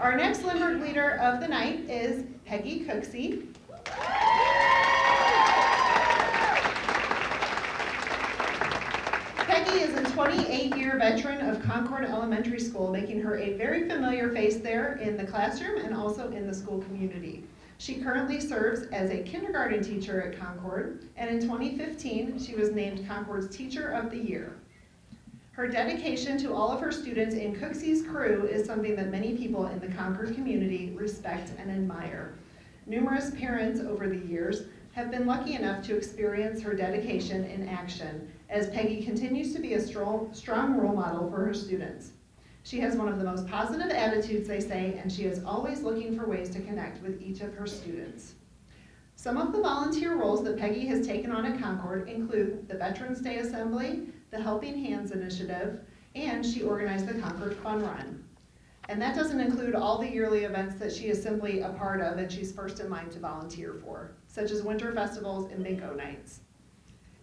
Our next Lindbergh Leader of the night is Peggy Cooksey. Peggy is a 28-year veteran of Concord Elementary School, making her a very familiar face there in the classroom and also in the school community. She currently serves as a kindergarten teacher at Concord, and in 2015, she was named Concord's Teacher of the Year. Her dedication to all of her students in Cooksey's crew is something that many people in the Concord community respect and admire. Numerous parents over the years have been lucky enough to experience her dedication in action, as Peggy continues to be a strong role model for her students. She has one of the most positive attitudes, they say, and she is always looking for ways to connect with each of her students. Some of the volunteer roles that Peggy has taken on at Concord include the Veterans Day Assembly, the Helping Hands Initiative, and she organized the Concord Fun Run. And that doesn't include all the yearly events that she is simply a part of and she's first in line to volunteer for, such as winter festivals and bingo nights.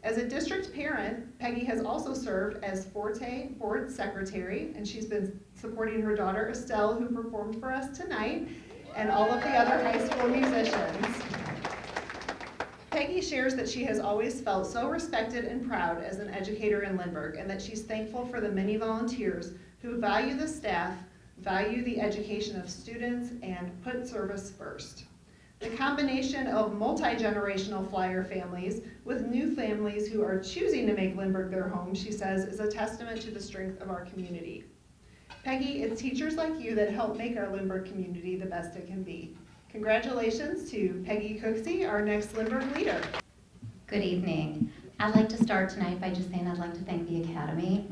As a district parent, Peggy has also served as Forte Board Secretary, and she's been supporting her daughter Estelle, who performed for us tonight, and all of the other high school musicians. Peggy shares that she has always felt so respected and proud as an educator in Lindbergh, and that she's thankful for the many volunteers who value the staff, value the education of students, and put service first. The combination of multi-generational flyer families with new families who are choosing to make Lindbergh their home, she says, is a testament to the strength of our community. Peggy, it's teachers like you that help make our Lindbergh community the best it can be. Congratulations to Peggy Cooksey, our next Lindbergh Leader. Good evening. I'd like to start tonight by just saying I'd like to thank the Academy.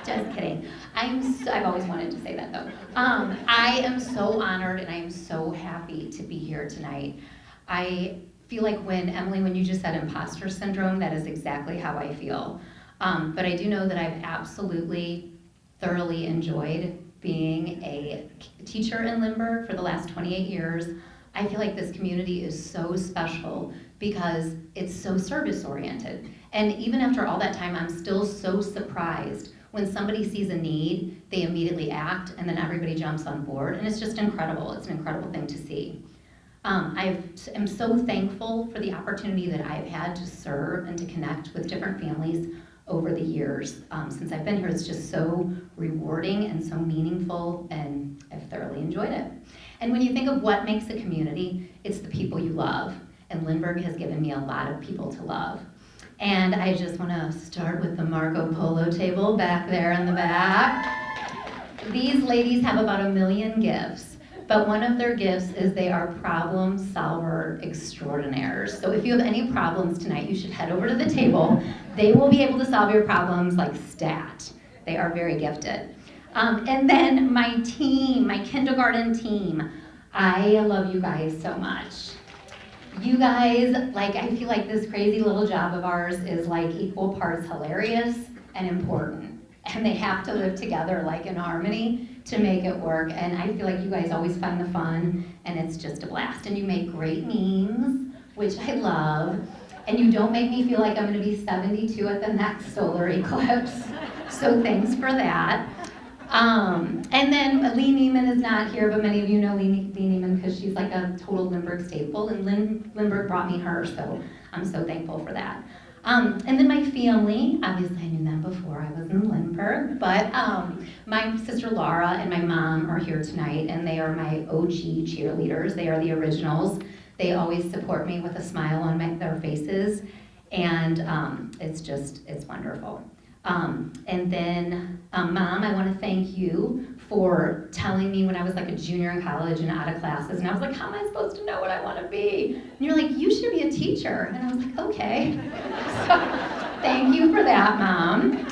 Just kidding. I've always wanted to say that though. I am so honored and I am so happy to be here tonight. I feel like Emily, when you just said imposter syndrome, that is exactly how I feel. But I do know that I've absolutely thoroughly enjoyed being a teacher in Lindbergh for the last 28 years. I feel like this community is so special because it's so service oriented. And even after all that time, I'm still so surprised when somebody sees a need, they immediately act, and then everybody jumps on board, and it's just incredible. It's an incredible thing to see. I am so thankful for the opportunity that I've had to serve and to connect with different families over the years. Since I've been here, it's just so rewarding and so meaningful, and I've thoroughly enjoyed it. And when you think of what makes a community, it's the people you love, and Lindbergh has given me a lot of people to love. And I just want to start with the Marco Polo table back there in the back. These ladies have about 1 million gifts, but one of their gifts is they are problem solver extraordinaires. So if you have any problems tonight, you should head over to the table. They will be able to solve your problems like stat. They are very gifted. And then my team, my kindergarten team, I love you guys so much. You guys, I feel like this crazy little job of ours is like equal parts hilarious and important. And they have to live together like in harmony to make it work. And I feel like you guys always find the fun, and it's just a blast. And you make great memes, which I love. And you don't make me feel like I'm gonna be 72 at the next solar eclipse. So thanks for that. And then Lee Neiman is not here, but many of you know Lee Neiman because she's like a total Lindbergh staple, and Lindbergh brought me her, so I'm so thankful for that. And then my family, obviously I knew them before I was in Lindbergh, but my sister Laura and my mom are here tonight, and they are my OG cheerleaders. They are the originals. They always support me with a smile on their faces, and it's wonderful. And then, Mom, I want to thank you for telling me when I was like a junior in college and out of classes, and I was like, how am I supposed to know what I want to be? And you're like, you should be a teacher. And I was like, okay. So, thank you for that, Mom.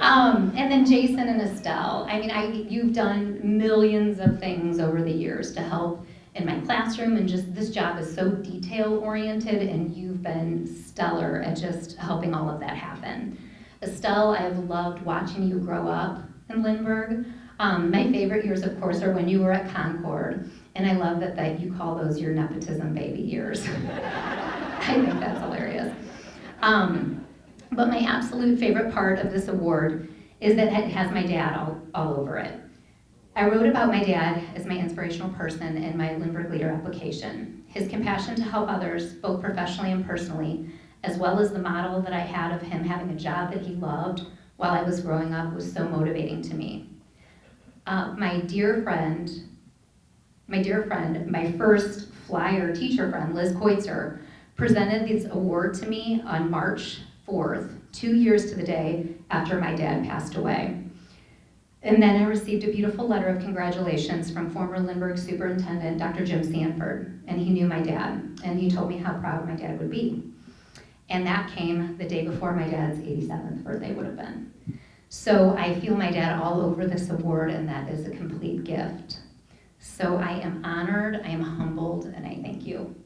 And then Jason and Estelle. I mean, you've done millions of things over the years to help in my classroom, and just this job is so detail-oriented, and you've been stellar at just helping all of that happen. Estelle, I've loved watching you grow up in Lindbergh. My favorite years, of course, are when you were at Concord, and I love that you call those your nepotism baby years. I think that's hilarious. But my absolute favorite part of this award is that it has my dad all over it. I wrote about my dad as my inspirational person in my Lindbergh Leader application. His compassion to help others, both professionally and personally, as well as the model that I had of him having a job that he loved while I was growing up, was so motivating to me. My dear friend, my first flyer teacher friend, Liz Koitzer, presented this award to me on March 4th, 2 years to the day after my dad passed away. And then I received a beautiful letter of congratulations from former Lindbergh Superintendent, Dr. Jim Sanford, and he knew my dad, and he told me how proud my dad would be. And that came the day before my dad's 87th birthday would have been. So I feel my dad all over this award, and that is a complete gift. So I am honored, I am humbled, and I thank you.